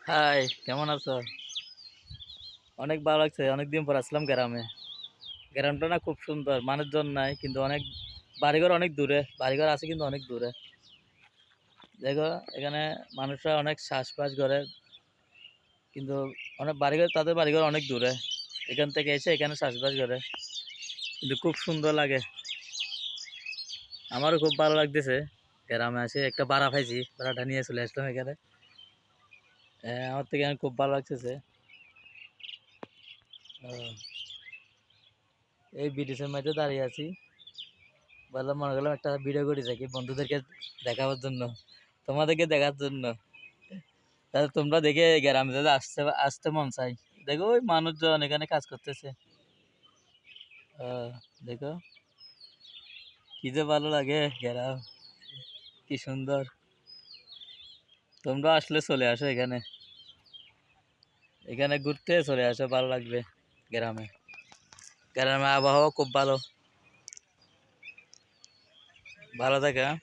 High, কেমন আছো? অনেক ভালো লাগছে, অনেকদিন পর আসলাম গ্রামে। গ্রামটা না খুব সুন্দর, মানুষজন নাই কিন্তু অনেক বাড়িঘর অনেক দূরে, বাড়িঘর আছে কিন্তু অনেক দূরে। দেখো এখানে মানুষরা অনেক চাষবাস করে, কিন্তু অনেক বাড়িঘর, তাদের বাড়িঘর অনেক দূরে। এখান থেকে এসে এখানে চাষবাস করে, কিন্তু খুব সুন্দর লাগে। আমারও খুব ভালো লাগতেছে গ্রামে আসে। একটা ভাড়া পাইছি, ভাড়াটা নিয়ে চলে আসলাম এখানে। আমার থেকে খুব ভালো লাগতেছে। আহ, এই ব্রিটিশের মধ্যে দাঁড়িয়ে আছি, বললাম মনে করলাম একটা ভিডিও করে থাকি বন্ধুদেরকে দেখাবার জন্য, তোমাদেরকে দেখার জন্য। তাহলে তোমরা দেখে গ্রামে যাতে আসতে আসতে মন চাই। দেখো ওই মানুষজন এখানে কাজ করতেছে। আহ, দেখো কি যে ভালো লাগে গ্রাম, কি সুন্দর। তোমরা আসলে চলে আসো এখানে, এখানে ঘুরতে চলে আসো, ভালো লাগবে গ্রামে। গ্রামে আবহাওয়া খুব ভালো। ভালো থাকে, হ্যাঁ?